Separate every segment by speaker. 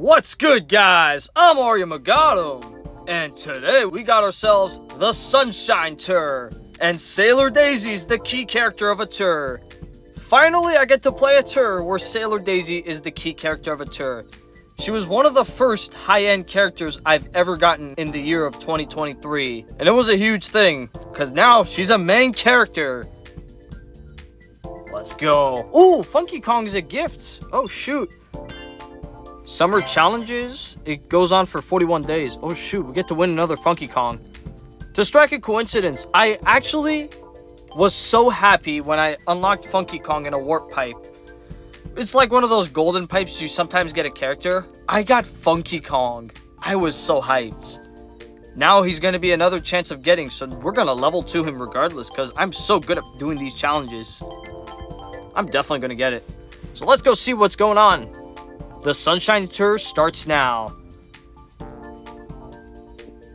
Speaker 1: What's good, guys? I'm Arya M, and today we got ourselves the Sunshine Tour, and Sailor Daisy's the key character of a tour. Finally, I get to play a tour where Sailor Daisy is the key character of a tour. She was one of the first high-end characters I've ever gotten in the year of 2023, and it was a huge thing, because now she's a main character. Let's go. Ooh, Funky Kong is a gift. Oh, shoot. Summer challenges. It goes on for 41 days. Oh, shoot. We get to win another Funky Kong. To strike a coincidence, I actually was so happy when I unlocked Funky Kong in a warp pipe. It's like one of those golden pipes you sometimes get a character. I got Funky Kong. I was so hyped. Now he's going to be another chance of getting, so we're going to level 2 him regardless, because I'm so good at doing these challenges. I'm definitely going to get it. So let's go see what's going on. The Sunshine Tour starts now.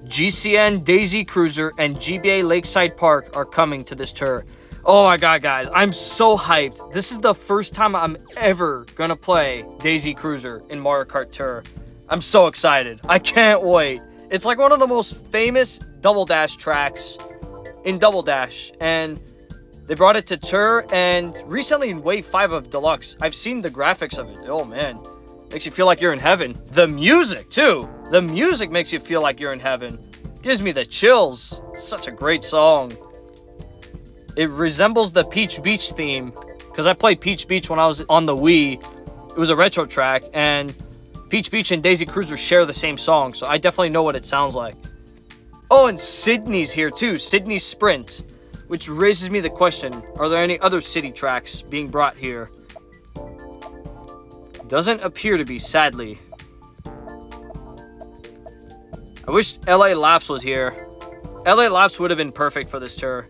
Speaker 1: GCN Daisy Cruiser and GBA Lakeside Park are coming to this tour. Oh my god, guys, I'm so hyped. This is the first time I'm ever gonna play Daisy Cruiser in Mario Kart Tour. I'm so excited. I can't wait. It's like one of the most famous Double Dash tracks in Double Dash, and they brought it to Tour, and recently in Wave 5 of Deluxe, I've seen the graphics of it. Oh man, makes you feel like you're in heaven. The music too. The music makes you feel like you're in heaven. Gives me the chills. Such a great song. It resembles the Peach Beach theme, because I played Peach Beach when I was on the Wii. It was a retro track, and Peach Beach and Daisy Cruiser share the same song, so I definitely know what it sounds like. Oh, and Sydney's here too. Sydney's Sprint, which raises me the question, are there any other city tracks being brought here? Doesn't appear to be, sadly. I wish LA Laps was here. LA Laps would have been perfect for this tour.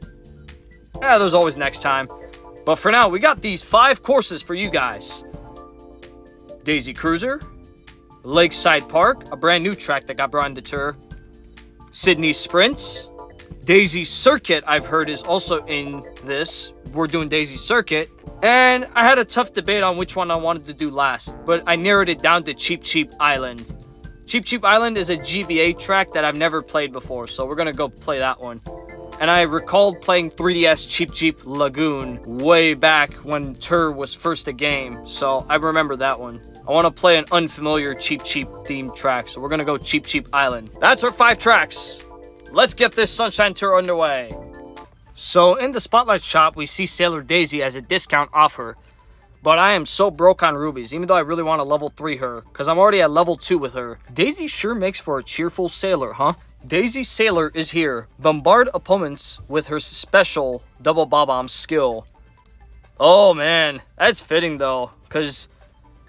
Speaker 1: Yeah, there's always next time. But for now, we got these 5 courses for you guys. Daisy Cruiser, Lakeside Park, a brand new track that got brought into tour. Sydney Sprints, Daisy Circuit, I've heard, is also in this. We're doing Daisy Circuit. And I had a tough debate on which one I wanted to do last, but I narrowed it down to Cheep-Cheep Island. Cheep-Cheep Island is a GBA track that I've never played before, so we're gonna go play that one. And I recalled playing 3DS Cheep-Cheep Lagoon way back when Tour was first a game, so I remember that one. I want to play an unfamiliar Cheep-Cheep themed track, so we're gonna go Cheep-Cheep Island. That's our 5 tracks. Let's get this Sunshine Tour underway. So in the Spotlight shop, we see Sailor Daisy as a discount offer. But I am so broke on rubies, even though I really want to level 3 her, because I'm already at level 2 with her. Daisy sure makes for a cheerful sailor, huh? Daisy Sailor is here. Bombard opponents with her special double bob-omb skill. Oh man, that's fitting though, because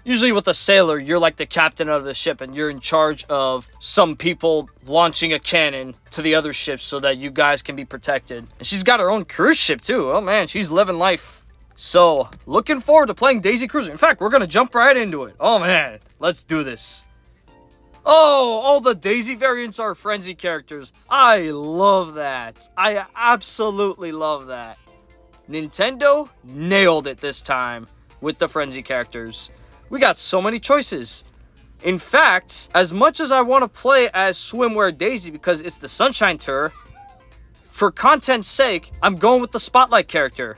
Speaker 1: usually with a sailor, you're like the captain of the ship and you're in charge of some people launching a cannon to the other ships so that you guys can be protected. And she's got her own cruise ship too. Oh man, she's living life. So, looking forward to playing Daisy Cruiser. In fact, we're going to jump right into it. Oh man, let's do this. Oh, all the Daisy variants are frenzy characters. I love that. I absolutely love that. Nintendo nailed it this time with the frenzy characters. We got so many choices. In fact, as much as I want to play as Swimwear Daisy because it's the Sunshine Tour, for content's sake, I'm going with the Spotlight character,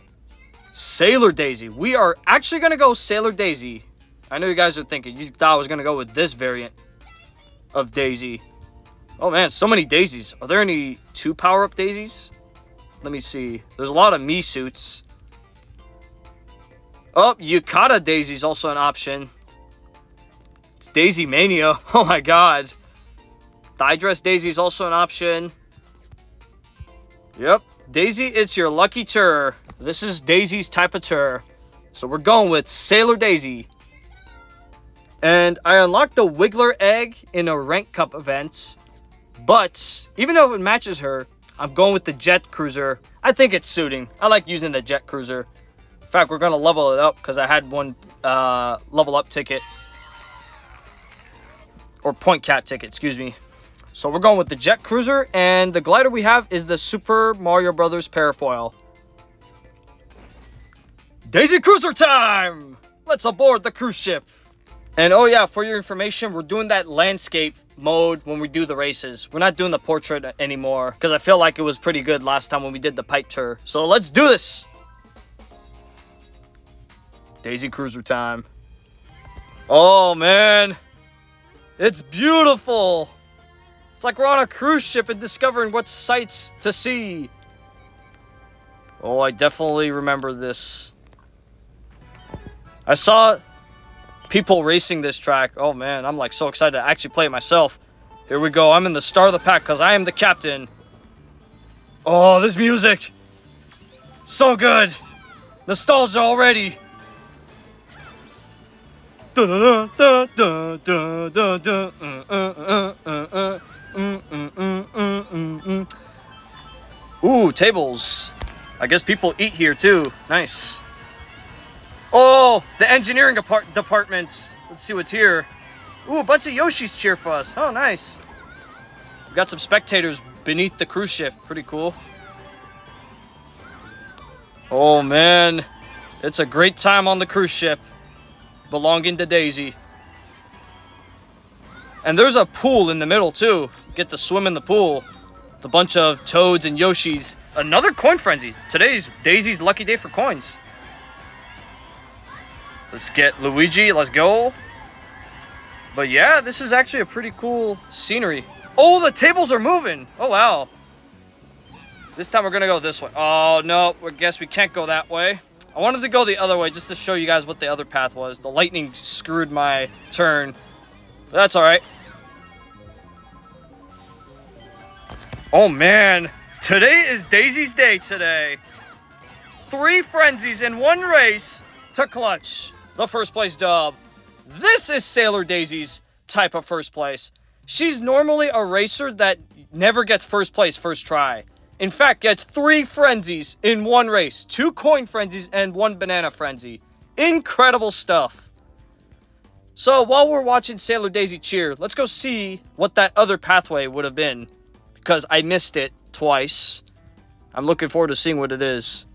Speaker 1: Sailor Daisy. We are actually going to go Sailor Daisy. I know you guys are thinking, you thought I was going to go with this variant of Daisy. Oh man, so many daisies. Are there any 2 power-up daisies? Let me see. There's a lot of me suits. Oh, Yukata Daisy's also an option. It's Daisy Mania. Oh my god. Thigh Dress Daisy's also an option. Yep. Daisy, it's your lucky tour. This is Daisy's type of tour. So we're going with Sailor Daisy. And I unlocked the Wiggler egg in a rank cup event. But even though it matches her, I'm going with the Jet Cruiser. I think it's suiting. I like using the Jet Cruiser. In fact, we're going to level it up because I had one level up ticket. Or point cap ticket, excuse me. So we're going with the Jet Cruiser. And the glider we have is the Super Mario Brothers Parafoil. Daisy Cruiser time! Let's aboard the cruise ship. And oh yeah, for your information, we're doing that landscape mode when we do the races. We're not doing the portrait anymore because I feel like it was pretty good last time when we did the pipe tour. So let's do this. Daisy Cruiser time. Oh man, it's beautiful. It's like we're on a cruise ship and discovering what sights to see. Oh, I definitely remember this. I saw people racing this track. Oh man, I'm like so excited to actually play it myself. Here we go. I'm in the start of the pack because I am the captain. Oh, this music. So good. Nostalgia already. Ooh, tables. I guess people eat here too. Nice. Oh, the engineering department. Let's see what's here. Ooh, a bunch of Yoshis cheer for us. Oh, nice. We got some spectators beneath the cruise ship. Pretty cool. Oh, man. It's a great time on the cruise ship belonging to Daisy. And there's a pool in the middle, too. Get to swim in the pool. With a bunch of Toads and Yoshis. Another coin frenzy. Today's Daisy's lucky day for coins. Let's get Luigi. Let's go. But yeah, this is actually a pretty cool scenery. Oh, the tables are moving. Oh, wow. This time we're going to go this way. Oh, no. I guess we can't go that way. I wanted to go the other way just to show you guys what the other path was. The lightning screwed my turn. But that's all right. Oh, man. Today is Daisy's day today. 3 frenzies in 1 race to clutch the first place dub. This is Sailor Daisy's type of first place. She's normally a racer that never gets first place first try. In fact, gets 3 frenzies in 1 race. 2 coin frenzies and 1 banana frenzy. Incredible stuff. So while we're watching Sailor Daisy cheer, let's go see what that other pathway would have been. Because I missed it twice. I'm looking forward to seeing what it is.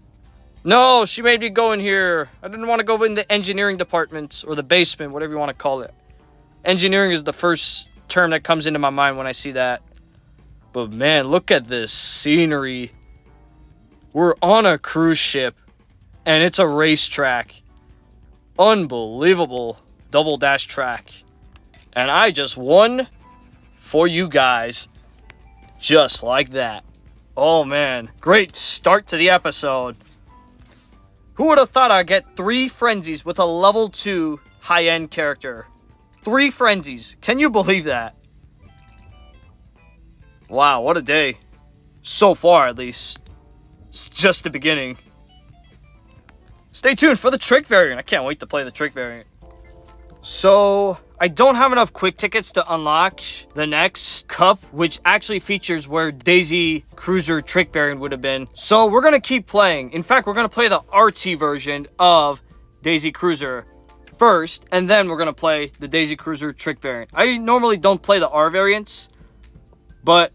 Speaker 1: No, she made me go in here. I didn't want to go in the engineering department or the basement, whatever you want to call it. Engineering is the first term that comes into my mind when I see that. But man, look at this scenery. We're on a cruise ship and it's a racetrack. Unbelievable double dash track. And I just won for you guys just like that. Oh man, great start to the episode. Who would have thought I'd get 3 frenzies with a level 2 high-end character? 3 frenzies. Can you believe that? Wow, what a day. So far, at least. It's just the beginning. Stay tuned for the trick variant. I can't wait to play the trick variant. So, I don't have enough quick tickets to unlock the next cup, which actually features where Daisy Cruiser trick variant would have been. So, we're going to keep playing. In fact, we're going to play the RT version of Daisy Cruiser first, and then we're going to play the Daisy Cruiser trick variant. I normally don't play the R variants, but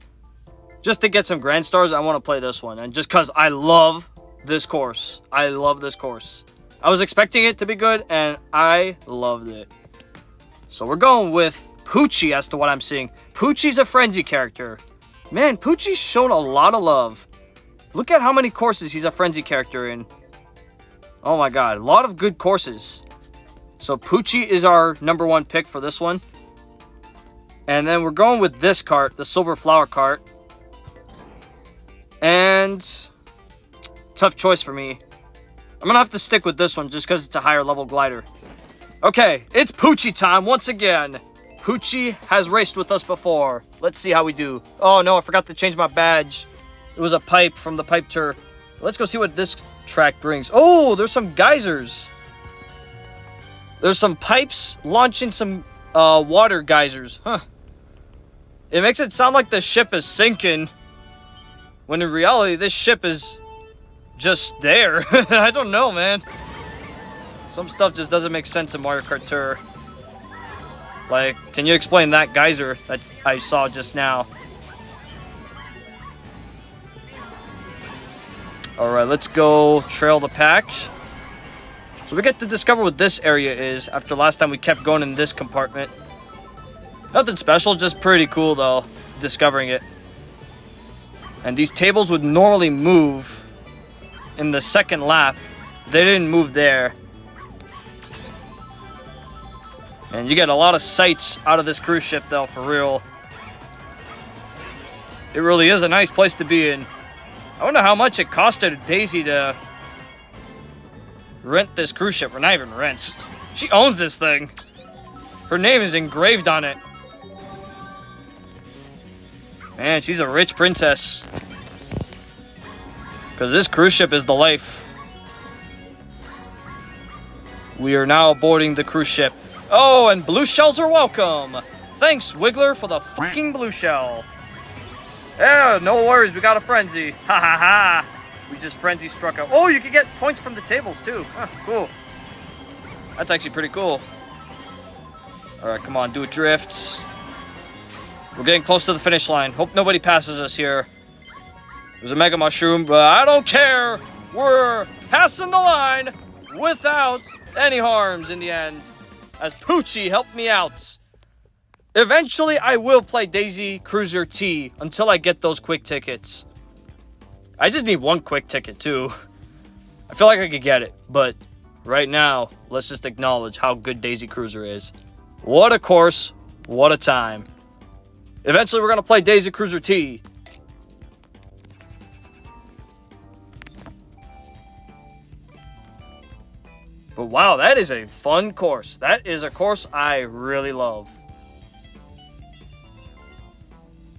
Speaker 1: just to get some grand stars, I want to play this one. And just because I love this course. I love this course. I was expecting it to be good, and I loved it. So we're going with Poochie as to what I'm seeing. Poochie's a frenzy character. Man, Poochie's shown a lot of love. Look at how many courses he's a frenzy character in. Oh my god, a lot of good courses. So Poochie is our number 1 pick for this one. And then we're going with this cart, the Silver Flower cart. And tough choice for me. I'm gonna have to stick with this one just because it's a higher level glider. Okay, it's Poochie time once again. Poochie has raced with us before. Let's see how we do. Oh no, I forgot to change my badge. It was a pipe from the pipe tour. Let's go see what this track brings. Oh, there's some geysers. There's some pipes launching some water geysers. Huh. It makes it sound like the ship is sinking, when in reality, this ship is just there. I don't know, man. Some stuff just doesn't make sense in Mario Kart Tour. Like, can you explain that geyser that I saw just now? Alright, let's go trail the pack. So we get to discover what this area is after last time we kept going in this compartment. Nothing special, just pretty cool though, discovering it. And these tables would normally move in the second lap. They didn't move there. And you get a lot of sights out of this cruise ship though, for real. It really is a nice place to be in. I wonder how much it costed Daisy to rent this cruise ship. Or not even rents. She owns this thing. Her name is engraved on it. Man, she's a rich princess. Because this cruise ship is the life. We are now boarding the cruise ship. Oh, and blue shells are welcome. Thanks, Wiggler, for the fucking blue shell. Yeah, no worries. We got a frenzy. Ha ha ha. We just frenzy struck out. Oh, you can get points from the tables, too. Huh, cool. That's actually pretty cool. All right, come on. Do a drift. We're getting close to the finish line. Hope nobody passes us here. There's a mega mushroom, but I don't care. We're passing the line without any harms in the end. As Poochie helped me out. Eventually, I will play Daisy Cruiser T until I get those quick tickets. I just need one quick ticket, too. I feel like I could get it, but right now, let's just acknowledge how good Daisy Cruiser is. What a course. What a time. Eventually, we're going to play Daisy Cruiser T. But wow, that is a fun course. That is a course I really love.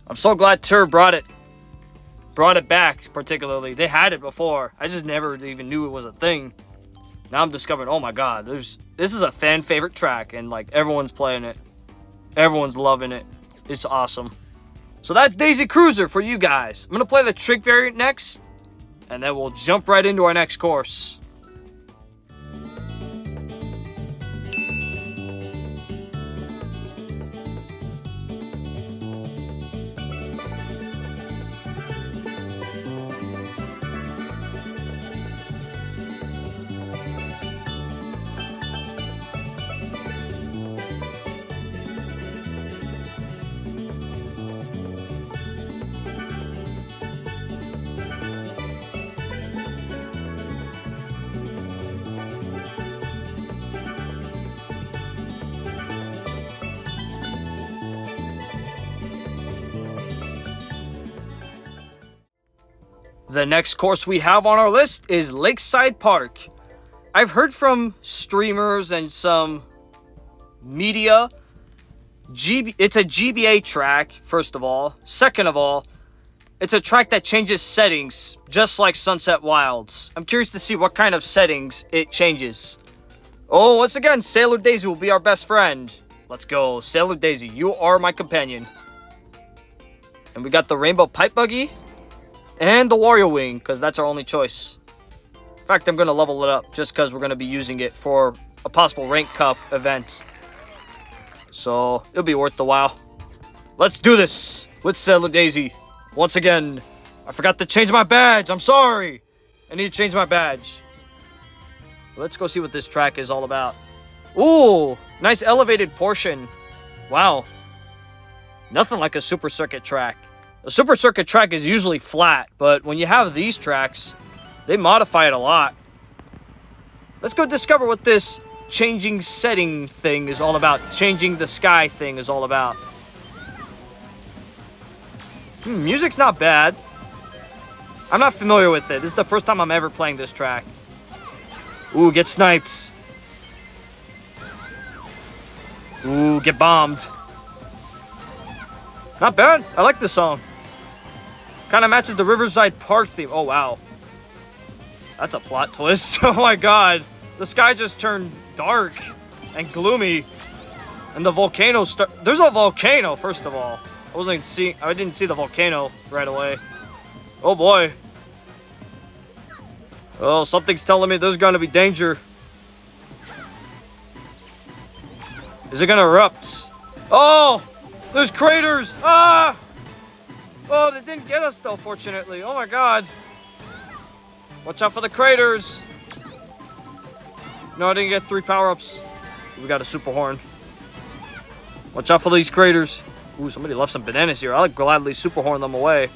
Speaker 1: I'm so glad Tur brought it back, particularly. They had it before. I just never even knew it was a thing. Now I'm discovering, oh my god, this is a fan favorite track, and like everyone's playing it. Everyone's loving it. It's awesome. So that's Daisy Cruiser for you guys. I'm going to play the trick variant next, and then we'll jump right into our next course. The next course we have on our list is Lakeside Park. I've heard from streamers and some media. It's a GBA track, first of all. Second of all, it's a track that changes settings, just like Sunset Wilds. I'm curious to see what kind of settings it changes. Oh, once again, Sailor Daisy will be our best friend. Let's go, Sailor Daisy, you are my companion. And we got the Rainbow Pipe Buggy. And the Wario Wing, because that's our only choice. In fact, I'm going to level it up just because we're going to be using it for a possible Rank Cup event. So, it'll be worth the while. Let's do this with Sailor Daisy. Once again, I forgot to change my badge. I'm sorry. I need to change my badge. Let's go see what this track is all about. Ooh, nice elevated portion. Wow. Nothing like a Super Circuit track. A Super Circuit track is usually flat, but when you have these tracks, they modify it a lot. Let's go discover what this changing setting thing is all about. Changing the sky thing is all about. Music's not bad. I'm not familiar with it. This is the first time I'm ever playing this track. Ooh, get sniped. Ooh, get bombed. Not bad. I like this song. Kind of matches the Riverside Park theme. Oh, wow. That's a plot twist. Oh, my God. The sky just turned dark and gloomy. And the volcano There's a volcano, first of all. I didn't see the volcano right away. Oh, boy. Oh, something's telling me there's going to be danger. Is it going to erupt? Oh! There's craters! Ah! Oh, they didn't get us, though, fortunately. Oh, my God. Watch out for the craters. No, I didn't get 3 power-ups. We got a super horn. Watch out for these craters. Ooh, somebody left some bananas here. I'll gladly super horn them away.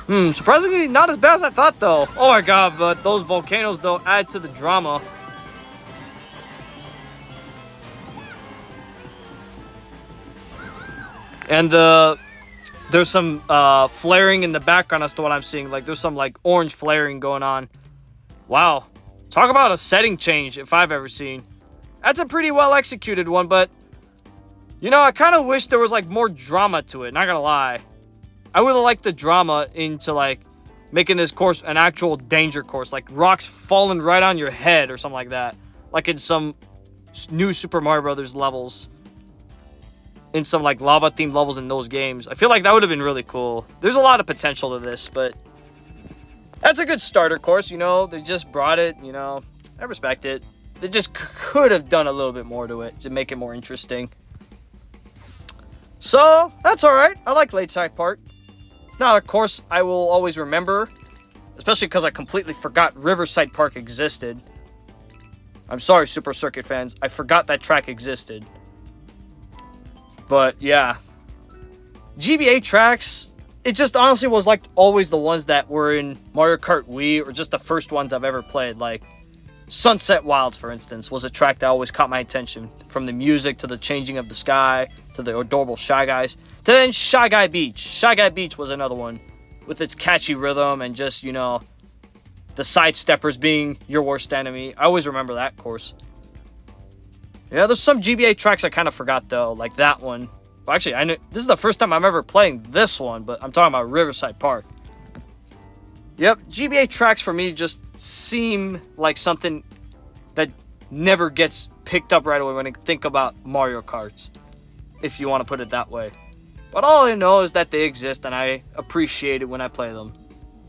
Speaker 1: Surprisingly not as bad as I thought, though. Oh my god, but those volcanoes, though, add to the drama. And there's some flaring in the background as to what I'm seeing. Like, there's some, like, orange flaring going on. Wow. Talk about a setting change if I've ever seen. That's a pretty well executed one, but you know, I kind of wish there was like more drama to it, not gonna lie. I would have liked the drama into like making this course an actual danger course, like rocks falling right on your head or something like that, like in some new Super Mario Brothers levels, in some like lava themed levels in those games. I feel like that would have been really cool. There's a lot of potential to this, but that's a good starter course, you know. They just brought it, you know. I respect it. They just could have done a little bit more to it to make it more interesting. So, that's alright. I like Lakeside Park. It's not a course I will always remember, especially because I completely forgot Riverside Park existed. I'm sorry, Super Circuit fans. I forgot that track existed. But, yeah. GBA tracks, it just honestly was like always the ones that were in Mario Kart Wii, or just the first ones I've ever played. Like, Sunset Wilds, for instance, was a track that always caught my attention. From the music, to the changing of the sky, to the adorable Shy Guys, to then Shy Guy Beach. Shy Guy Beach was another one, with its catchy rhythm and just, you know, the sidesteppers being your worst enemy. I always remember that course. Yeah, there's some GBA tracks I kind of forgot, though, like that one. Well, actually, this is the first time I'm ever playing this one, but I'm talking about Riverside Park. Yep, GBA tracks for me just seem like something that never gets picked up right away when I think about Mario Karts, if you want to put it that way. But all I know is that they exist, and I appreciate it when I play them.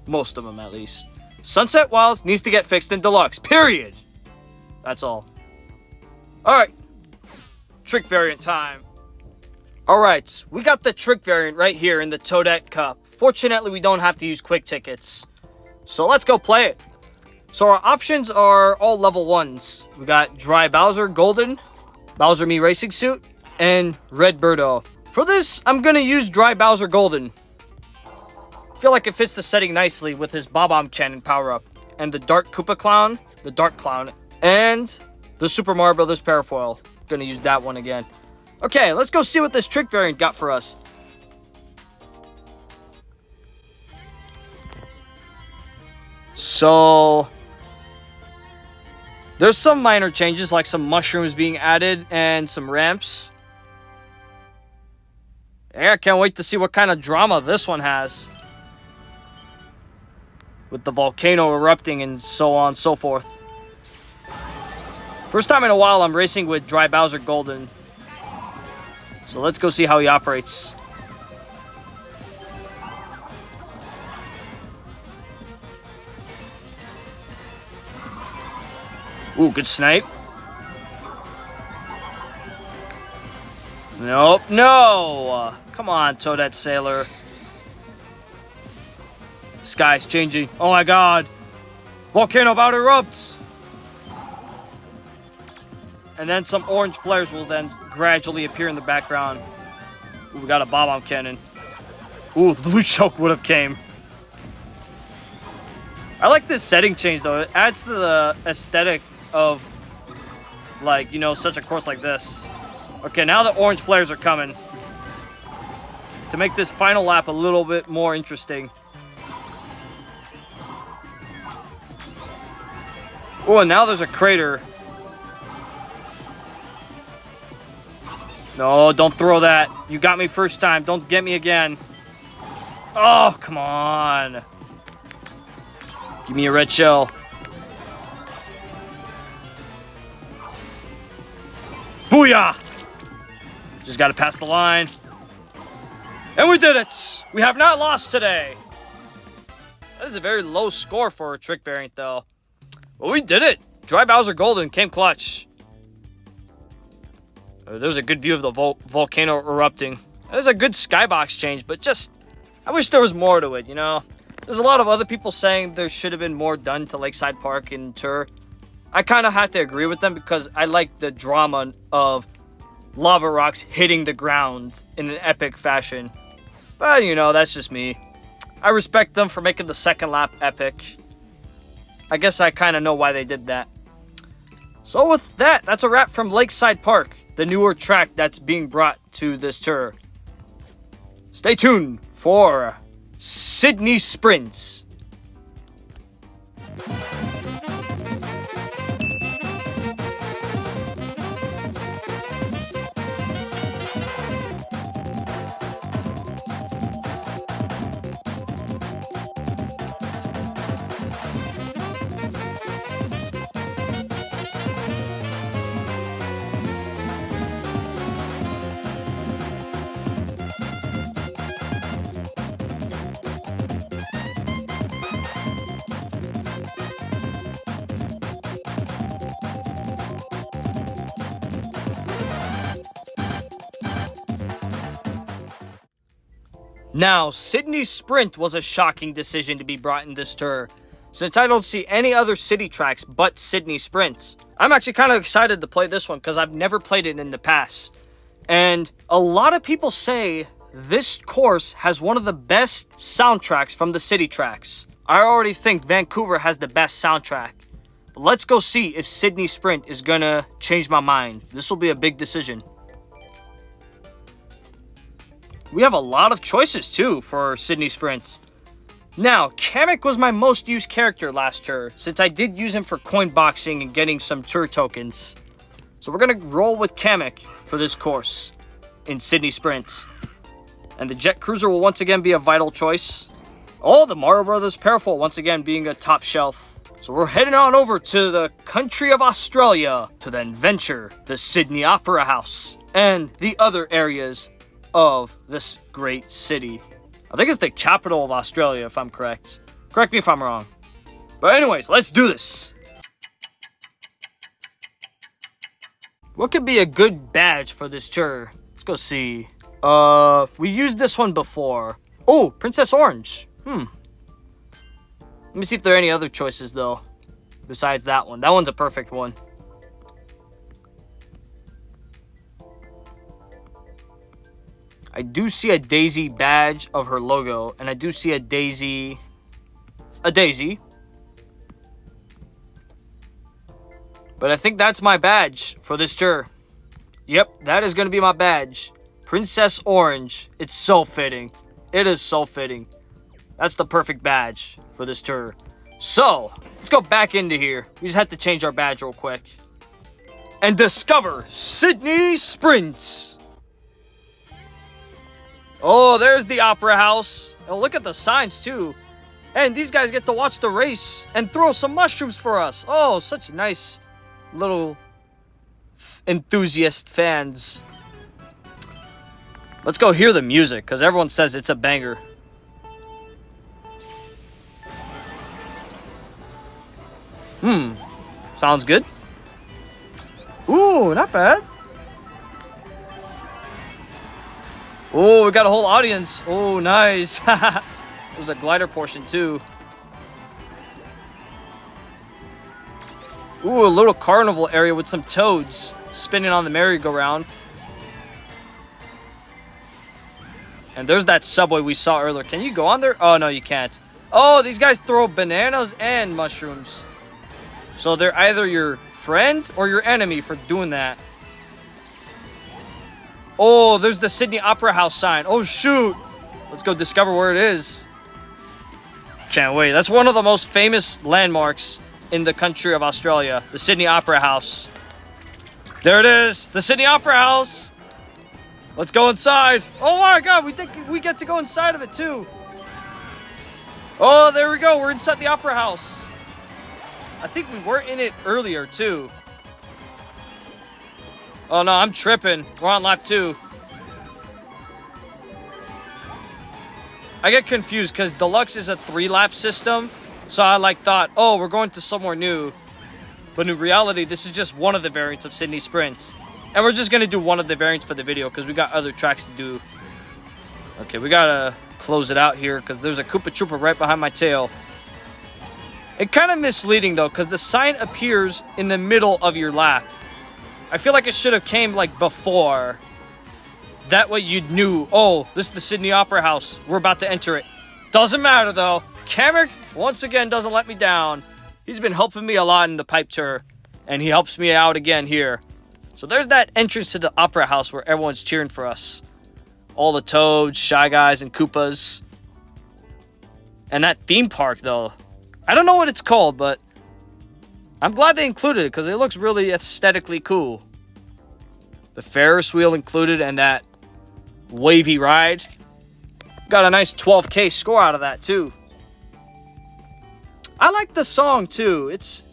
Speaker 1: Most of them, at least. Sunset Wilds needs to get fixed in Deluxe, period. That's all. Alright, trick variant time. Alright, we got the trick variant right here in the Toadette Cup. Fortunately, we don't have to use quick tickets. So let's go play it. So our options are all level 1s. We got Dry Bowser Golden, Bowser Me Racing Suit, and Red Birdo. For this, I'm going to use Dry Bowser Golden. I feel like it fits the setting nicely with his Bob-omb Cannon power-up. And the Dark Koopa Clown, the Dark Clown, and the Super Mario Brothers Parafoil. Going to use that one again. Okay, let's go see what this trick variant got for us. So, there's some minor changes, like some mushrooms being added and some ramps. Yeah, I can't wait to see what kind of drama this one has, with the volcano erupting and so on and so forth. First time in a while I'm racing with Dry Bowser Golden. So let's go see how he operates. Ooh, good snipe. Nope, no! Come on, Toadette Sailor. The sky's changing. Oh my god! Volcano about to erupt! And then some orange flares will then gradually appear in the background. Ooh, we got a Bob-omb Cannon. Ooh, the blue choke would have came. I like this setting change, though. It adds to the aesthetic of, like, you know, such a course like this. Okay, now the orange flares are coming to make this final lap a little bit more interesting. Oh, and now there's a crater. No, don't throw that. You got me first time. Don't get me again. Oh, come on. Give me a red shell. Booyah! Just got to pass the line. And we did it! We have not lost today. That is a very low score for a trick variant, though. But we did it. Dry Bowser Golden came clutch. There's a good view of the volcano erupting. There's a good skybox change, but just, I wish there was more to it, you know? There's a lot of other people saying there should have been more done to Lakeside Park and Tour. I kind of have to agree with them because I like the drama of lava rocks hitting the ground in an epic fashion. But, you know, that's just me. I respect them for making the second lap epic. I guess I kind of know why they did that. So with that, that's a wrap from Lakeside Park, the newer track that's being brought to this tour. Stay tuned for Sydney Sprints. Now, Sydney Sprint was a shocking decision to be brought in this tour, since I don't see any other city tracks but Sydney Sprint. I'm actually kind of excited to play this one because I've never played it in the past. And a lot of people say this course has one of the best soundtracks from the city tracks. I already think Vancouver has the best soundtrack. But let's go see if Sydney Sprint is gonna change my mind. This will be a big decision. We have a lot of choices, too, for Sydney Sprint. Now, Kamek was my most used character last tour, since I did use him for coin boxing and getting some tour tokens. So we're going to roll with Kamek for this course in Sydney Sprint. And the Jet Cruiser will once again be a vital choice. Oh, the Mario Brothers Paraful once again being a top shelf. So we're heading on over to the country of Australia to then venture the Sydney Opera House and the other areas of this great city. I think it's the capital of Australia, if I'm correct. Correct me if I'm wrong. But anyways, let's do this. What could be a good badge for this tour? Let's go see. We used this one before. Oh, Princess Orange. Let me see if there are any other choices, though, besides that one. That one's a perfect one. I do see a Daisy badge of her logo, and I do see a Daisy. But I think that's my badge for this tour. Yep, that is going to be my badge. Princess Orange. It's so fitting. It is so fitting. That's the perfect badge for this tour. So, let's go back into here. We just have to change our badge real quick. And discover Sydney Sprint. Oh, there's the Opera House. Oh, look at the signs, too. And these guys get to watch the race and throw some mushrooms for us. Oh, such nice little enthusiast fans. Let's go hear the music, because everyone says it's a banger. Sounds good. Ooh, not bad. Oh, we got a whole audience. Oh, nice. There's a glider portion, too. Ooh, a little carnival area with some toads spinning on the merry-go-round. And there's that subway we saw earlier. Can you go on there? Oh, no, you can't. Oh, these guys throw bananas and mushrooms. So they're either your friend or your enemy for doing that. Oh, there's the Sydney Opera House sign. Oh, shoot. Let's go discover where it is. Can't wait. That's one of the most famous landmarks in the country of Australia. The Sydney Opera House. There it is. The Sydney Opera House. Let's go inside. Oh, my God. We think we get to go inside of it, too. Oh, there we go. We're inside the Opera House. I think we were in it earlier, too. Oh, no, I'm tripping. We're on lap 2. I get confused because Deluxe is a 3-lap system. So I thought, oh, we're going to somewhere new. But in reality, this is just one of the variants of Sydney Sprint. And we're just going to do one of the variants for the video because we got other tracks to do. Okay, we got to close it out here because there's a Koopa Troopa right behind my tail. It kind of misleading though, because the sign appears in the middle of your lap. I feel like it should have came like before. That way you knew, oh, this is the Sydney Opera House. We're about to enter it. Doesn't matter though. Kamek, once again, doesn't let me down. He's been helping me a lot in the pipe tour. And he helps me out again here. So there's that entrance to the Opera House where everyone's cheering for us. All the Toads, Shy Guys, and Koopas. And that theme park though. I don't know what it's called, but I'm glad they included it because it looks really aesthetically cool. The Ferris wheel included and that wavy ride. Got a nice 12K score out of that too. I like the song too. It's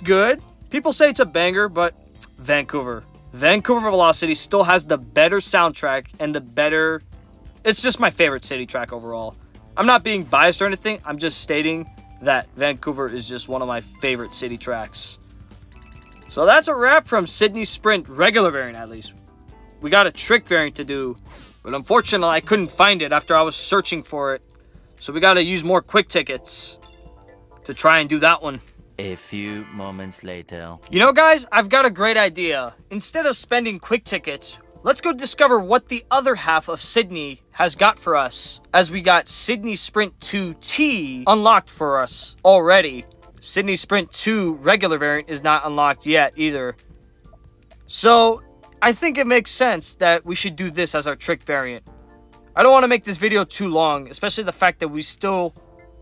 Speaker 1: good. People say it's a banger, but Vancouver Velocity still has the better soundtrack and the better... It's just my favorite city track overall. I'm not being biased or anything. I'm just stating that Vancouver is just one of my favorite city tracks. So that's a wrap from Sydney Sprint regular variant, at least. We got a trick variant to do, but unfortunately I couldn't find it after I was searching for it. So we got to use more quick tickets to try and do that one.
Speaker 2: A few moments later.
Speaker 1: You know, guys, I've got a great idea. Instead of spending quick tickets, let's go discover what the other half of Sydney has got for us, as we got Sydney Sprint 2T unlocked for us already. Sydney Sprint 2 regular variant is not unlocked yet either. So, I think it makes sense that we should do this as our trick variant. I don't want to make this video too long, especially the fact that we still...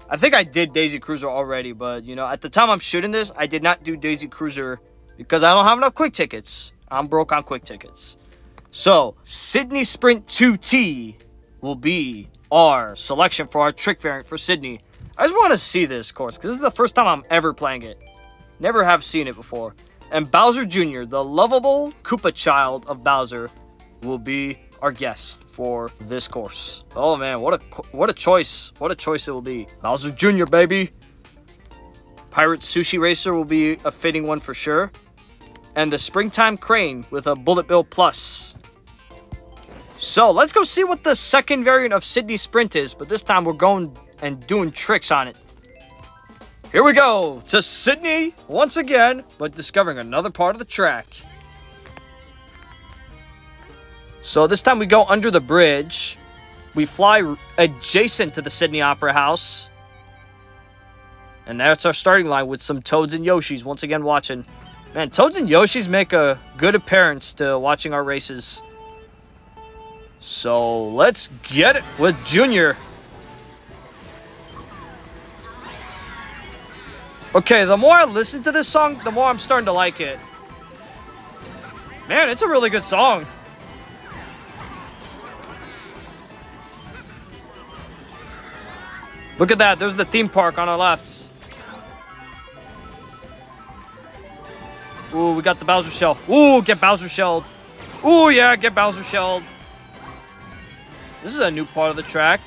Speaker 1: I think I did Daisy Cruiser already, but, you know, at the time I'm shooting this, I did not do Daisy Cruiser because I don't have enough quick tickets. I'm broke on quick tickets. So, Sydney Sprint 2T will be our selection for our trick variant for Sydney. I just want to see this course because this is the first time I'm ever playing it. Never have seen it before. And Bowser Jr., the lovable Koopa child of Bowser, will be our guest for this course. Oh man, what a choice. What a choice it will be. Bowser Jr., baby. Pirate Sushi Racer will be a fitting one for sure. And the Springtime Crane with a Bullet Bill Plus. So, let's go see what the second variant of Sydney Sprint is, but this time we're going and doing tricks on it. Here we go to Sydney once again, but discovering another part of the track. So this time we go under the bridge. We fly adjacent to the Sydney Opera House. And that's our starting line with some Toads and Yoshis once again watching. Man, Toads and Yoshis make a good appearance to watching our races. So let's get it with Junior. Okay, the more I listen to this song, the more I'm starting to like it. Man, it's a really good song. Look at that. There's the theme park on our left. Ooh, we got the Bowser shell. Ooh, get Bowser shelled. Ooh, yeah, get Bowser shelled. This is a new part of the track.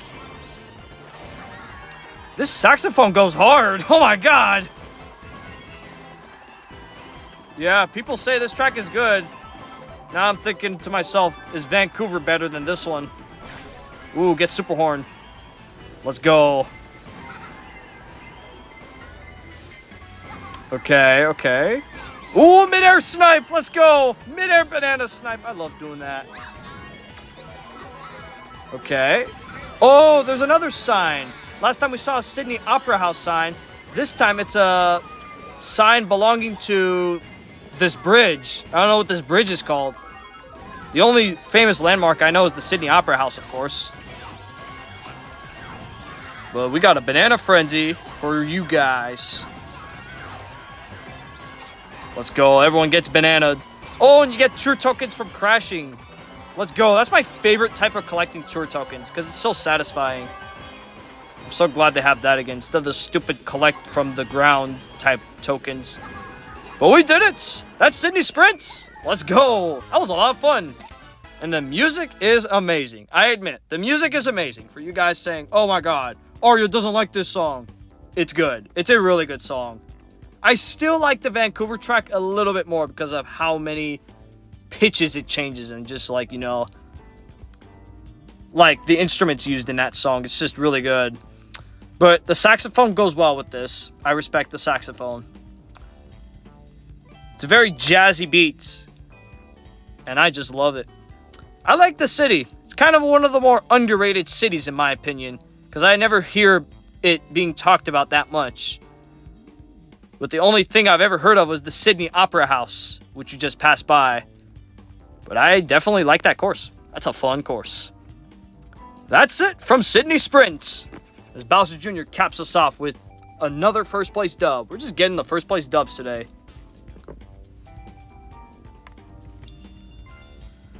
Speaker 1: This saxophone goes hard. Oh my god. Yeah, people say this track is good. Now I'm thinking to myself, is Vancouver better than this one? Ooh, get Super Horn. Let's go. Okay, okay. Ooh, mid-air snipe. Let's go. Mid-air banana snipe. I love doing that. Okay. Oh, there's another sign. Last time we saw a Sydney Opera House sign. This time it's a sign belonging to this bridge. I don't know what this bridge is called. The only famous landmark I know is the Sydney Opera House, of course. But we got a banana frenzy for you guys. Let's go. Everyone gets bananaed. Oh, and you get tour tokens from crashing. Let's go. That's my favorite type of collecting tour tokens because it's so satisfying. I'm so glad they have that again instead of the stupid collect from the ground type tokens. But we did it. That's Sydney Sprint. Let's go. That was a lot of fun. And the music is amazing. I admit, the music is amazing. For you guys saying, oh my god, Arya doesn't like this song. It's good. It's a really good song. I still like the Vancouver track a little bit more because of how many pitches it changes and just like, you know, like the instruments used in that song. It's just really good. But the saxophone goes well with this. I respect the saxophone. It's a very jazzy beat. And I just love it. I like the city. It's kind of one of the more underrated cities in my opinion. Because I never hear it being talked about that much. But the only thing I've ever heard of was the Sydney Opera House, which you just passed by. But I definitely like that course. That's a fun course. That's it from Sydney Sprint. As Bowser Jr. caps us off with another first place dub. We're just getting the first place dubs today.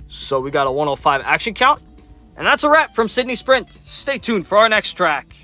Speaker 1: So we got a 105 action count. And that's a wrap from Sydney Sprint. Stay tuned for our next track.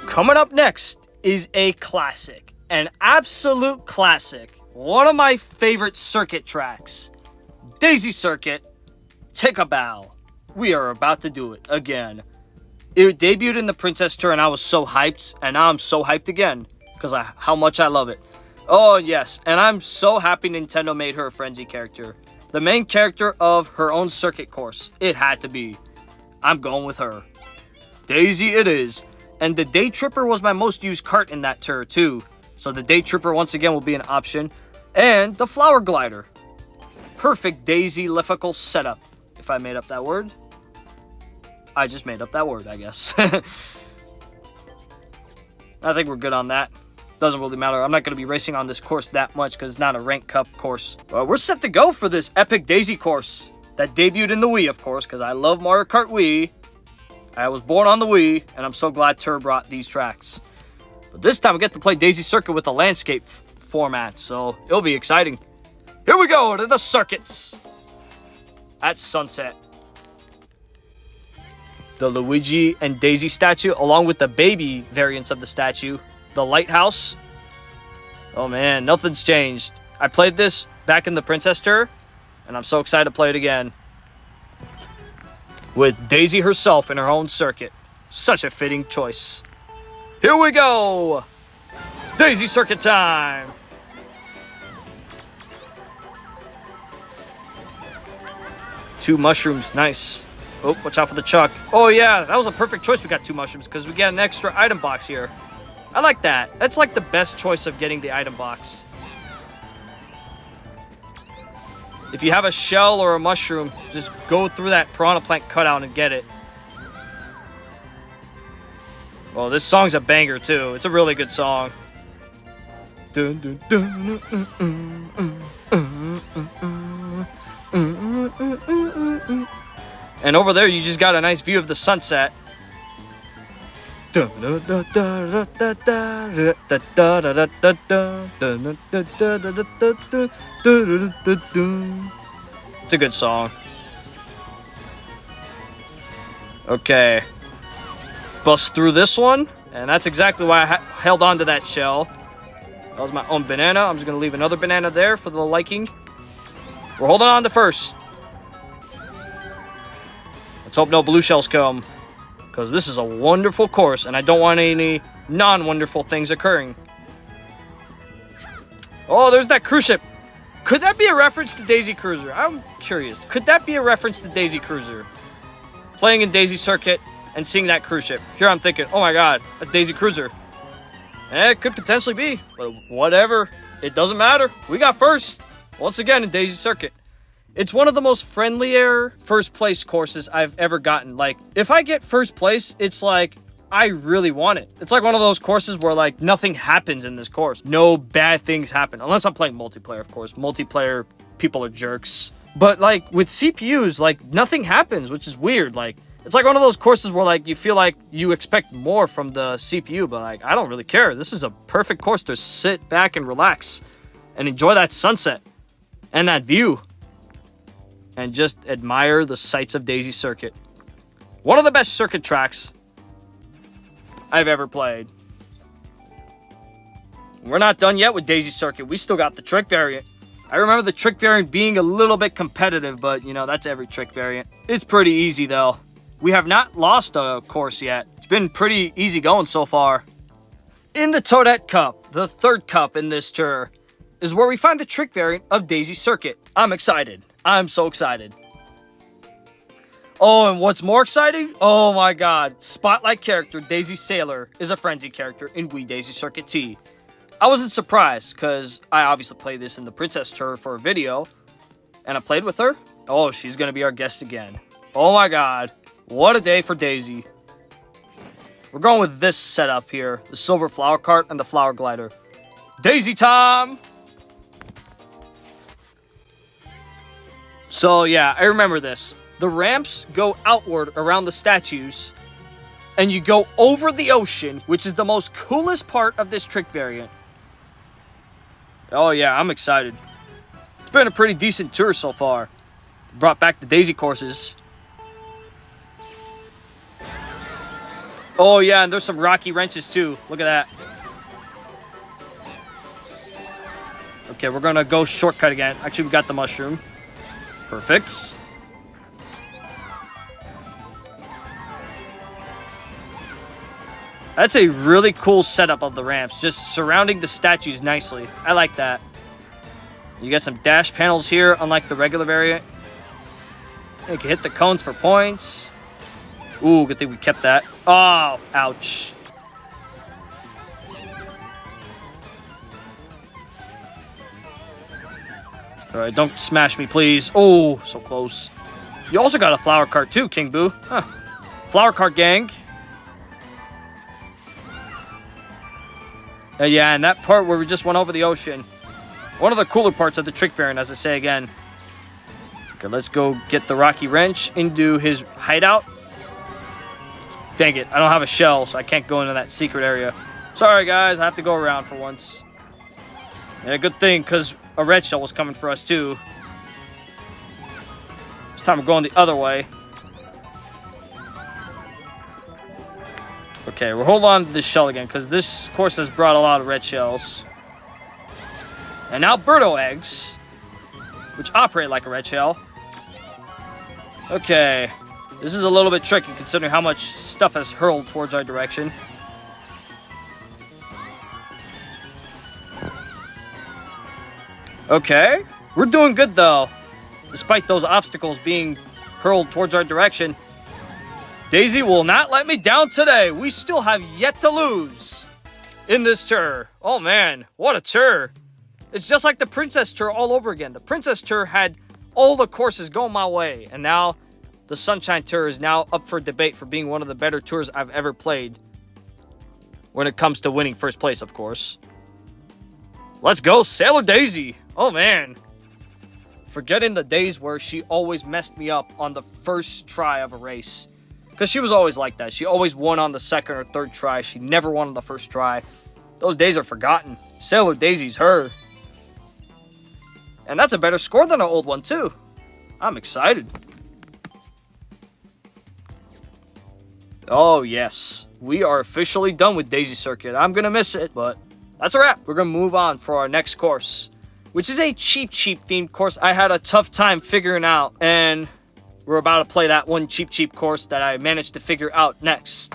Speaker 1: Coming up next is a classic, an absolute classic, one of my favorite circuit tracks, Daisy Circuit, Take a Bow. We are about to do it again. It debuted in the Princess Tour and I was so hyped, and now I'm so hyped again because how much I love it. Oh yes, and I'm so happy Nintendo made her a Frenzy character. The main character of her own circuit course. It had to be. I'm going with her. Daisy it is. And the Day Tripper was my most used cart in that tour too. So the Day Tripper once again will be an option. And the Flower Glider. Perfect Daisy-lifical setup. If I made up that word. I just made up that word, I guess. I think we're good on that. Doesn't really matter. I'm not going to be racing on this course that much because it's not a ranked cup course. We're set to go for this epic Daisy course. That debuted in the Wii, of course, because I love Mario Kart Wii. I was born on the Wii, and I'm so glad Tur brought these tracks. But this time we get to play Daisy Circuit with a landscape format, so it'll be exciting. Here we go to the circuits. At sunset. The Luigi and Daisy statue, along with the baby variants of the statue. The lighthouse. Oh man, nothing's changed. I played this back in the Princess Tour, and I'm so excited to play it again. With Daisy herself in her own circuit. Such a fitting choice. Here we go! Daisy Circuit time! Two mushrooms, nice. Oh, watch out for the chuck. Oh yeah, that was a perfect choice we got two mushrooms because we got an extra item box here. I like that. That's like the best choice of getting the item box. If you have a shell or a mushroom, just go through that piranha plant cutout and get it. Well, this song's a banger too. It's a really good song. And over there, you just got a nice view of the sunset. It's a good song. Okay. Bust through this one. And that's exactly why I held on to that shell. That was my own banana. I'm just going to leave another banana there for the liking. We're holding on to first. Let's hope no blue shells come. Because this is a wonderful course, and I don't want any non-wonderful things occurring. Oh, there's that cruise ship. Could that be a reference to Daisy Cruiser? I'm curious. Could that be a reference to Daisy Cruiser? Playing in Daisy Circuit and seeing that cruise ship. Here I'm thinking, oh my god, that's Daisy Cruiser. It could potentially be, but whatever. It doesn't matter. We got first. Once again in Daisy Circuit. It's one of the most friendlier first place courses I've ever gotten. Like, if I get first place, it's like, I really want it. It's like one of those courses where, like, nothing happens in this course. No bad things happen. Unless I'm playing multiplayer, of course. Multiplayer, people are jerks. But, like, with CPUs, like, nothing happens, which is weird. Like, It's like one of those courses where like you feel like you expect more from the CPU, but like I don't really care. This is a perfect course to sit back and relax and enjoy that sunset and that view and just admire the sights of Daisy Circuit. One of the best circuit tracks I've ever played. We're not done yet with Daisy Circuit. We still got the trick variant. I remember the trick variant being a little bit competitive, but you know, that's every trick variant. It's pretty easy though. We have not lost a course yet. It's been pretty easy going so far. In the Toadette Cup, the third cup in this tour, is where we find the trick variant of Daisy Circuit. I'm excited. I'm so excited. Oh, and what's more exciting? Oh my god. Spotlight character Daisy Sailor is a frenzy character in Wii Daisy Circuit T. I wasn't surprised, because I obviously played this in the Princess Tour for a video, and I played with her. Oh, she's going to be our guest again. Oh my god. What a day for Daisy. We're going with this setup here. The silver flower cart and the flower glider. Daisy time! So yeah, I remember this. The ramps go outward around the statues, and you go over the ocean, which is the most coolest part of this trick variant. Oh yeah, I'm excited. It's been a pretty decent tour so far. Brought back the Daisy courses. Oh yeah, and there's some rocky wrenches too. Look at that. Okay, we're gonna go shortcut again. Actually, we got the mushroom. Perfect. That's a really cool setup of the ramps, just surrounding the statues nicely. I like that. You got some dash panels here, unlike the regular variant. You can hit the cones for points. Ooh, good thing we kept that. Oh, ouch. Alright, don't smash me, please. Oh, so close. You also got a flower cart too, King Boo. Huh. Flower cart gang. Yeah, and that part where we just went over the ocean. One of the cooler parts of the trick variant, as I say again. Okay, let's go get the rocky wrench into his hideout. Dang it, I don't have a shell, so I can't go into that secret area. Sorry, guys, I have to go around for once. Yeah, good thing, because a red shell was coming for us, too. This time we're going the other way. Okay, we'll hold on to this shell again, because this course has brought a lot of red shells. And now Birdo eggs, which operate like a red shell. Okay, this is a little bit tricky, considering how much stuff has hurled towards our direction. Okay, we're doing good, though. Despite those obstacles being hurled towards our direction. Daisy will not let me down today. We still have yet to lose in this tour. Oh man, what a tour. It's just like the Princess Tour all over again. The Princess Tour had all the courses going my way. And now the Sunshine Tour is now up for debate for being one of the better tours I've ever played. When it comes to winning first place, of course. Let's go, Sailor Daisy. Oh man. Forgetting the days where she always messed me up on the first try of a race. Because she was always like that. She always won on the second or third try. She never won on the first try. Those days are forgotten. Sailor Daisy's her. And that's a better score than an old one, too. I'm excited. Oh, yes. We are officially done with Daisy Circuit. I'm going to miss it, but that's a wrap. We're going to move on for our next course, which is a Cheep-Cheep themed course I had a tough time figuring out. And we're about to play that one Cheep-Cheep course that I managed to figure out next.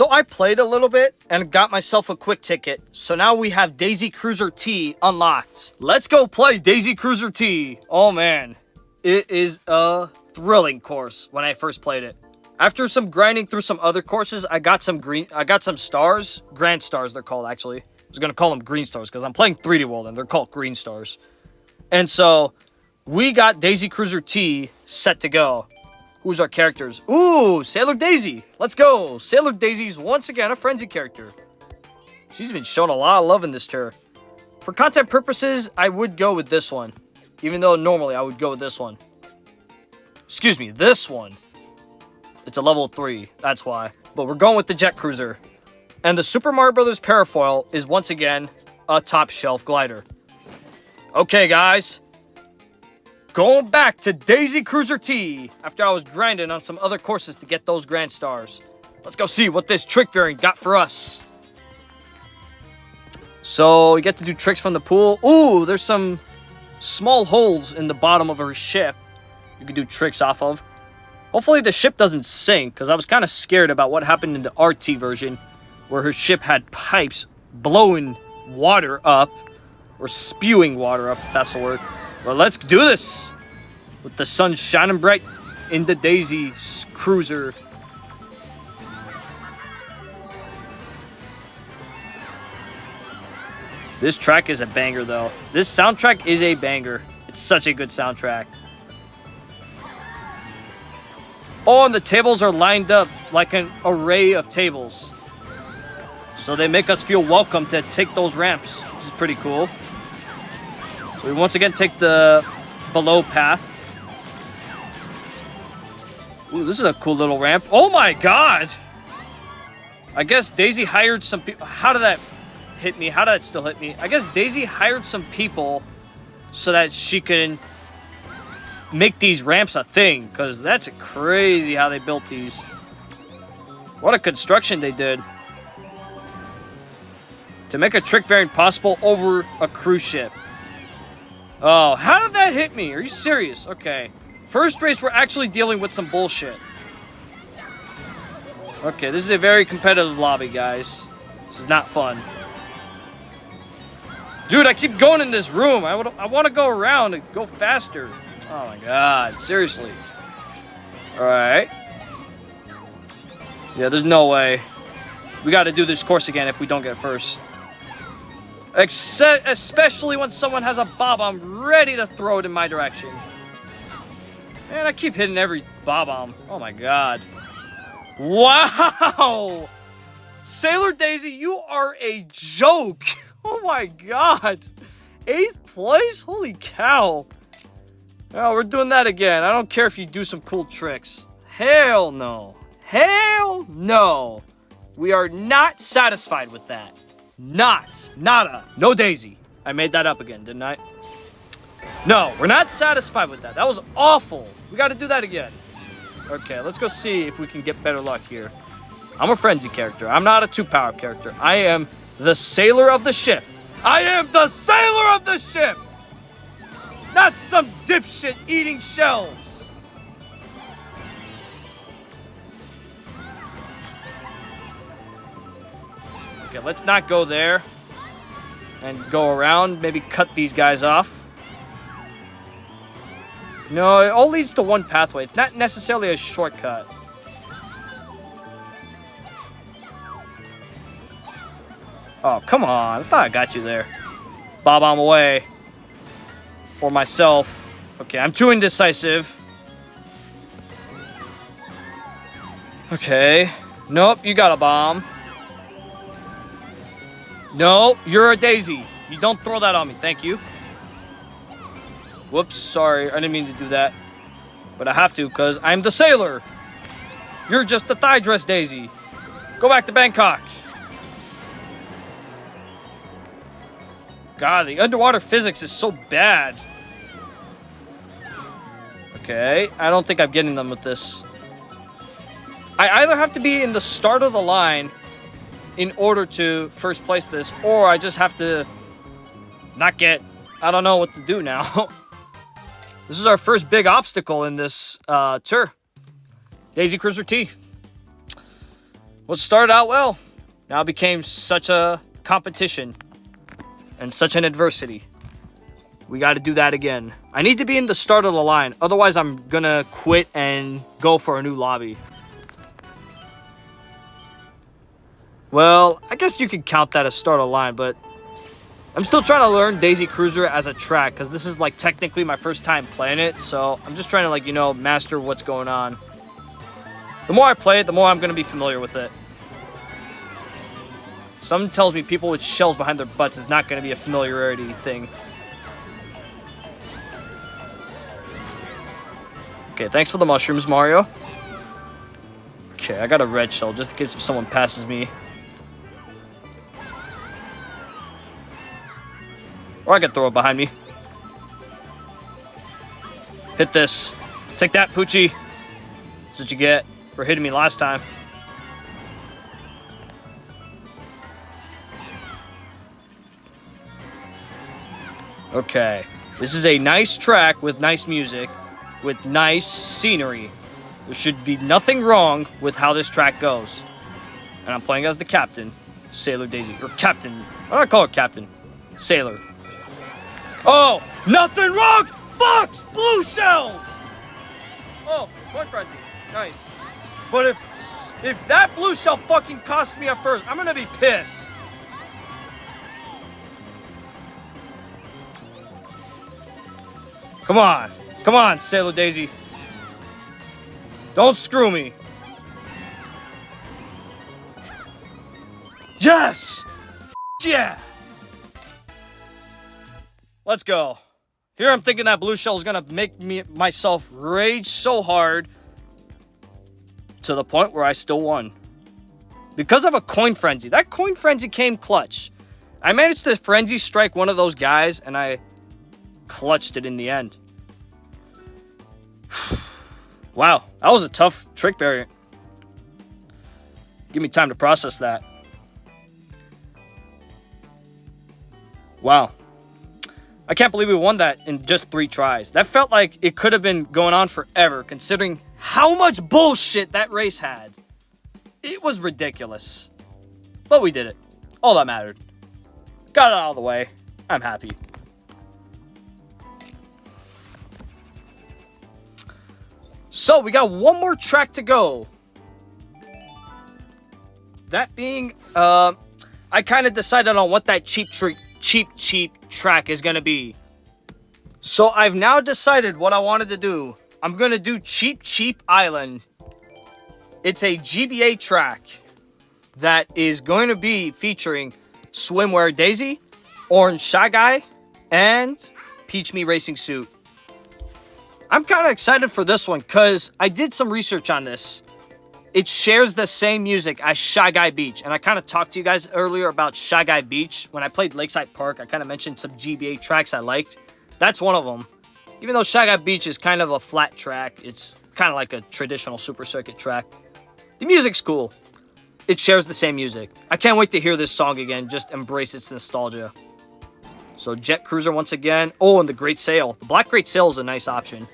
Speaker 1: So I played a little bit and got myself a quick ticket. So now we have Daisy Cruiser T unlocked. Let's go play Daisy Cruiser T. Oh man, it is a thrilling course when I first played it. After some grinding through some other courses, I got some stars. Grand stars they're called actually. I was gonna call them green stars because I'm playing 3D World and they're called green stars. And so we got Daisy Cruiser T set to go. Who's our characters? Ooh, Sailor Daisy. Let's go. Sailor Daisy's once again a frenzy character. She's been shown a lot of love in this tour. For content purposes, I would go with this one. Even though normally I would go with this one. Excuse me, this one. It's a level 3, that's why. But we're going with the Jet Cruiser. And the Super Mario Bros. Parafoil is once again a top shelf glider. Okay, guys. Going back to Daisy Cruiser T after I was grinding on some other courses to get those grand stars. Let's go see what this trick variant got for us. So you get to do tricks from the pool. Ooh, there's some small holes in the bottom of her ship you can do tricks off of. Hopefully the ship doesn't sink, because I was kind of scared about what happened in the RT version where her ship had pipes blowing water up, or spewing water up, if that's the word. Well, let's do this! With the sun shining bright in the Daisy Cruiser. This track is a banger, though. This soundtrack is a banger. It's such a good soundtrack. Oh, and the tables are lined up like an array of tables. So they make us feel welcome to take those ramps, which is pretty cool. So we once again take the below path. Ooh, this is a cool little ramp. Oh my god! I guess Daisy hired some people. How did that hit me? How did that still hit me? I guess Daisy hired some people so that she can make these ramps a thing. Because that's crazy how they built these. What a construction they did. To make a trick variant possible over a cruise ship. Oh, how did that hit me? Are you serious? Okay. First race, we're actually dealing with some bullshit. Okay, this is a very competitive lobby, guys. This is not fun. Dude, I keep going in this room. I want to go around and go faster. Oh my god, seriously. Alright. Yeah, there's no way. We got to do this course again if we don't get first. Especially when someone has a bob-omb ready to throw it in my direction. Man, I keep hitting every bob-omb. Oh my god. Wow! Sailor Daisy, you are a joke. Oh my god. 8th place? Holy cow. Oh, we're doing that again. I don't care if you do some cool tricks. Hell no. Hell no. We are not satisfied with that. Nada. No Daisy. I made that up again, didn't I? No, we're not satisfied with that. That was awful. We got to do that again. Okay, let's go see if we can get better luck here. I'm a frenzy character. I'm not a 2-power character. I am the sailor of the ship. I am the sailor of the ship! Not some dipshit eating shells. Okay, let's not go there. And go around. Maybe cut these guys off. No, it all leads to one pathway. It's not necessarily a shortcut. Oh, come on. I thought I got you there. Bob-omb away. Or myself. Okay, I'm too indecisive. Okay. Nope, you got a bomb. No, you're a Daisy. You don't throw that on me. Thank you. Whoops, sorry. I didn't mean to do that. But I have to because I'm the sailor. You're just a thigh dress Daisy. Go back to Bangkok. God, the underwater physics is so bad. Okay, I don't think I'm getting them with this. I either have to be in the start of the line in order to first place this, or I just have to not get... I don't know what to do now. This is our first big obstacle in this tour. Daisy Cruiser T. What started out well now became such a competition and such an adversity. We got to do that again. I need to be in the start of the line. Otherwise, I'm going to quit and go for a new lobby. Well, I guess you could count that as start of the line, but I'm still trying to learn Daisy Cruiser as a track because this is like technically my first time playing it. So I'm just trying to like, you know, master what's going on. The more I play it, the more I'm going to be familiar with it. Something tells me people with shells behind their butts is not going to be a familiarity thing. Okay, thanks for the mushrooms, Mario. Okay, I got a red shell just in case if someone passes me. Or I can throw it behind me. Hit this. Take that, Poochie. That's what you get for hitting me last time. Okay. This is a nice track with nice music, with nice scenery. There should be nothing wrong with how this track goes. And I'm playing as the captain, Sailor Daisy. Or captain. Why do I call her captain? Sailor. Oh, nothing wrong! Fox! Blue shells! Oh, point frenzy. Nice. But if that blue shell fucking costs me at first, I'm gonna be pissed. Come on. Come on, Sailor Daisy. Don't screw me. Yes! Yeah! Let's go. Here I'm thinking that blue shell is gonna make myself rage so hard to the point where I still won. Because of a coin frenzy. That coin frenzy came clutch. I managed to frenzy strike one of those guys and I clutched it in the end. Wow, that was a tough trick variant. Give me time to process that. Wow. I can't believe we won that in just 3 tries. That felt like it could have been going on forever, considering how much bullshit that race had. It was ridiculous. But we did it. All that mattered. Got it out of the way. I'm happy. So, we got one more track to go. That being, I kind of decided on what that cheap track is going to be. So, I've now decided what I wanted to do. I'm going to do Cheep-Cheep Island. It's a GBA track that is going to be featuring Swimwear Daisy, Orange Shy Guy, and Peach Me Racing Suit. I'm kind of excited for this one because I did some research on this. It shares the same music as Shy Guy Beach. And I kind of talked to you guys earlier about Shy Guy Beach. When I played Lakeside Park, I kind of mentioned some GBA tracks I liked. That's one of them. Even though Shy Guy Beach is kind of a flat track, it's kind of like a traditional Super Circuit track. The music's cool. It shares the same music. I can't wait to hear this song again. Just embrace its nostalgia. So Jet Cruiser once again. Oh, and the Great Sail. The Black Great Sail is a nice option.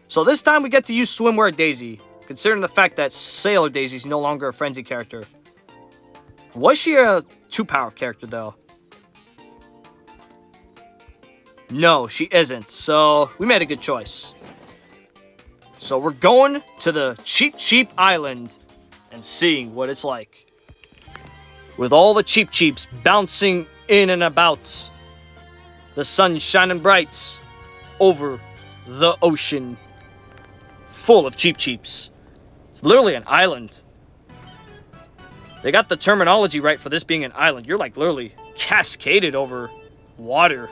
Speaker 1: So this time we get to use Swimwear Daisy, considering the fact that Sailor Daisy is no longer a frenzy character. Was she a 2-power character though? No, she isn't. So we made a good choice. So we're going to the Cheep-Cheep Island and seeing what it's like. With all the Cheep-Cheeps bouncing in and about. The sun shining bright over the ocean. Full of Cheep-Cheeps. It's literally an island. They got the terminology right for this being an island. You're like literally cascaded over water.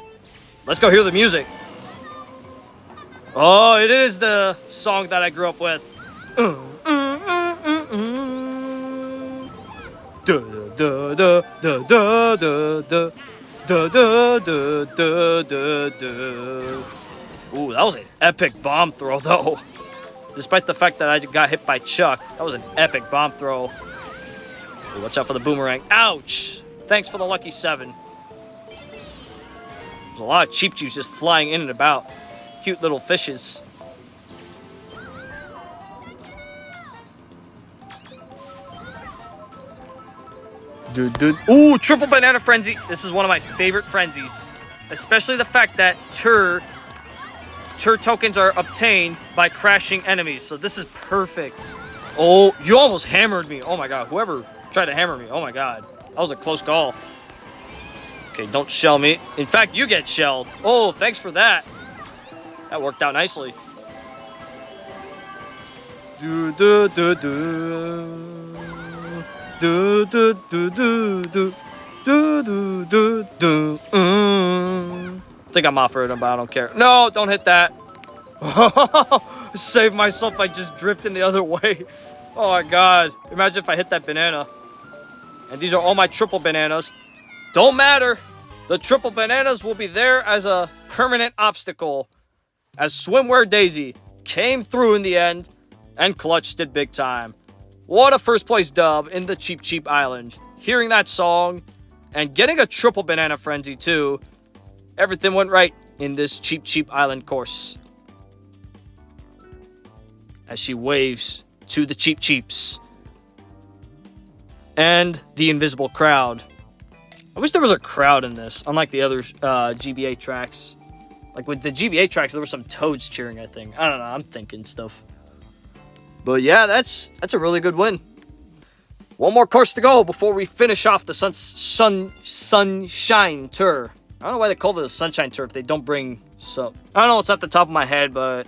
Speaker 1: Let's go hear the music. Oh, it is the song that I grew up with. Ooh, that was an epic bomb throw though. Despite the fact that I got hit by Chuck, that was an epic bomb throw. Ooh, watch out for the boomerang. Ouch! Thanks for the lucky 7. There's a lot of Cheep-Cheeps just flying in and about. Cute little fishes. Ooh, triple banana frenzy. This is one of my favorite frenzies. Especially the fact that Tur tokens are obtained by crashing enemies. So this is perfect. Oh, you almost hammered me. Oh my god. Whoever tried to hammer me. Oh my god. That was a close call. Okay, don't shell me. In fact, you get shelled. Oh, thanks for that. That worked out nicely. Do do do do. Do do do do do. Do do do do. I think I'm off for it, but I don't care. No, don't hit that. Save myself by just drifting the other way. Oh my god. Imagine if I hit that banana. And these are all my triple bananas. Don't matter. The triple bananas will be there as a permanent obstacle. As Swimwear Daisy came through in the end and clutched it big time. What a first place dub in the Cheep-Cheep Island. Hearing that song and getting a triple banana frenzy too. Everything went right in this Cheep-Cheep Island course. As she waves to the Cheep-Cheeps. And the invisible crowd. I wish there was a crowd in this, unlike the other GBA tracks. Like with the GBA tracks, there were some toads cheering, I think. I don't know, I'm thinking stuff. But yeah, that's a really good win. One more course to go before we finish off the Sunshine Tour. I don't know why they called it a Sunshine Tour if they don't bring so. I don't know what's at the top of my head, but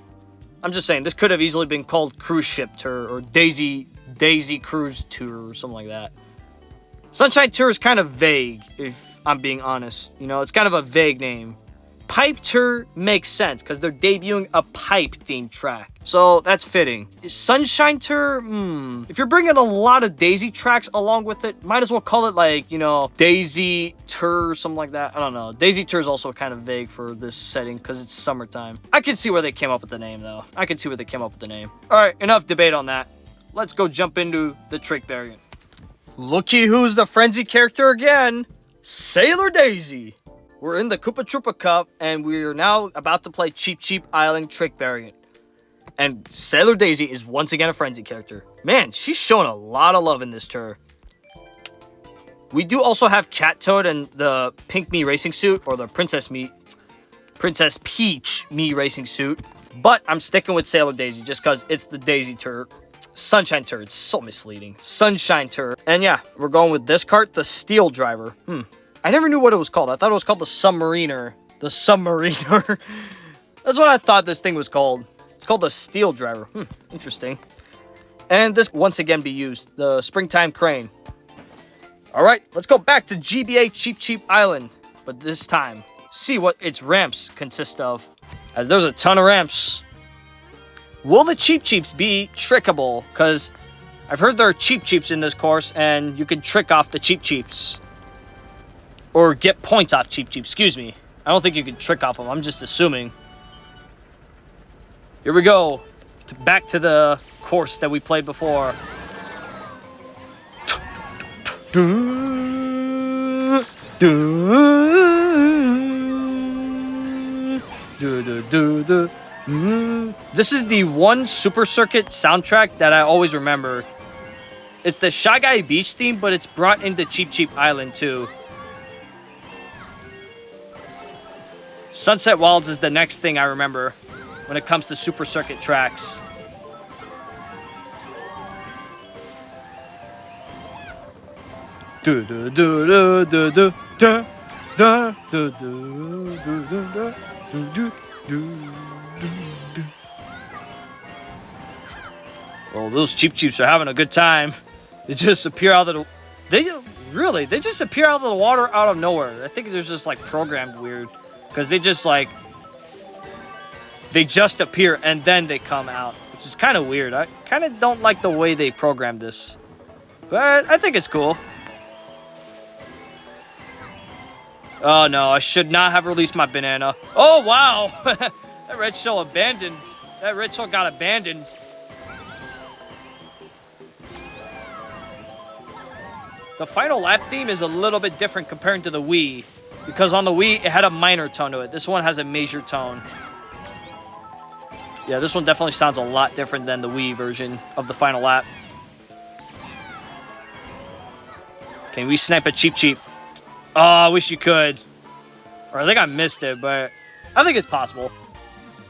Speaker 1: I'm just saying this could have easily been called Cruise Ship Tour or Daisy Cruise Tour or something like that. Sunshine Tour is kind of vague, if I'm being honest. You know, it's kind of a vague name. Pipe Tour makes sense because they're debuting a pipe-themed track. So that's fitting. Sunshine Tour? If you're bringing a lot of Daisy tracks along with it, might as well call it like, you know, Daisy Tour or something like that. I don't know. Daisy Tour is also kind of vague for this setting because it's summertime. I can see where they came up with the name, though. I can see where they came up with the name. All right, enough debate on that. Let's go jump into the trick variant. Looky who's the frenzy character again. Sailor Daisy. We're in the Koopa Troopa Cup, and we're now about to play Cheep-Cheep Island Trick Variant. And Sailor Daisy is once again a frenzy character. Man, she's showing a lot of love in this tour. We do also have Cat Toad and the Pink Me racing suit, or the Princess Peach Me racing suit. But I'm sticking with Sailor Daisy just because it's the Daisy tour. Sunshine Tour, it's so misleading. Sunshine Tour. And yeah, we're going with this cart, the Steel Driver. I never knew what it was called. I thought it was called the Submariner. The Submariner. That's what I thought this thing was called. It's called the Steel Driver. Interesting. And this once again be used. The Springtime Crane. Alright, let's go back to GBA Cheep-Cheep Island. But this time, see what its ramps consist of. As there's a ton of ramps. Will the Cheep-Cheeps be trickable? Because I've heard there are Cheep-Cheeps in this course, and you can trick off the Cheep-Cheeps. Or get points off Cheep-Cheeps, excuse me. I don't think you can trick off them, I'm just assuming. Here we go. Back to the course that we played before. This is the one Super Circuit soundtrack that I always remember. It's the Shy Guy Beach theme, but it's brought into Cheep-Cheep Island too. Sunset Wilds is the next thing I remember when it comes to Super Circuit tracks. Oh, those Cheep-Cheeps are having a good time. They just appear out of the... They just appear out of the water out of nowhere. I think they're just like programmed weird. Because they just like... They just appear and then they come out. Which is kind of weird. I kind of don't like the way they programmed this. But I think it's cool. Oh no, I should not have released my banana. Oh wow! That red shell abandoned. That red shell got abandoned. The final lap theme is a little bit different compared to the Wii. Because on the Wii, it had a minor tone to it. This one has a major tone. Yeah, this one definitely sounds a lot different than the Wii version of the final lap. Can we snipe a Cheep-Cheep? Oh, I wish you could. Or I think I missed it, but I think it's possible.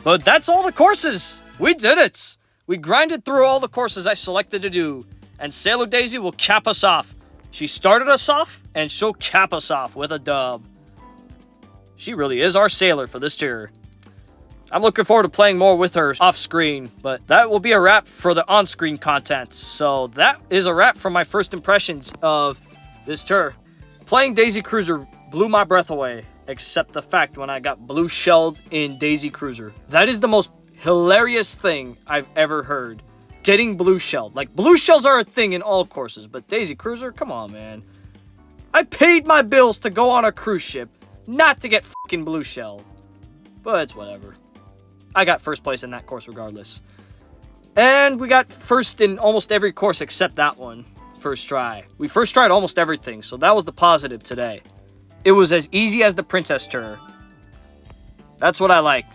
Speaker 1: But that's all the courses. We did it. We grinded through all the courses I selected to do. And Sailor Daisy will cap us off. She started us off, and she'll cap us off with a dub. She really is our sailor for this tour. I'm looking forward to playing more with her off-screen, but that will be a wrap for the on-screen content. So that is a wrap for my first impressions of this tour. Playing Daisy Cruiser blew my breath away, except the fact when I got blue shelled in Daisy Cruiser. That is the most hilarious thing I've ever heard. Getting blue shelled. Like, blue shells are a thing in all courses, but Daisy Cruiser, come on, man. I paid my bills to go on a cruise ship, not to get fucking blue shelled. But it's whatever. I got first place in that course regardless. And we got first in almost every course except that one. First try. We first tried almost everything, so that was the positive today. It was as easy as the Princess Tour. That's what I like.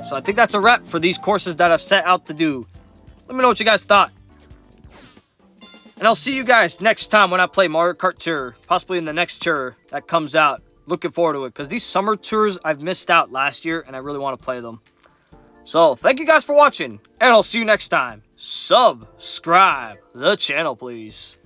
Speaker 1: So I think that's a wrap for these courses that I've set out to do. Let me know what you guys thought. And I'll see you guys next time when I play Mario Kart Tour. Possibly in the next tour that comes out. Looking forward to it. Because these summer tours I've missed out last year. And I really want to play them. So thank you guys for watching. And I'll see you next time. Subscribe the channel, please.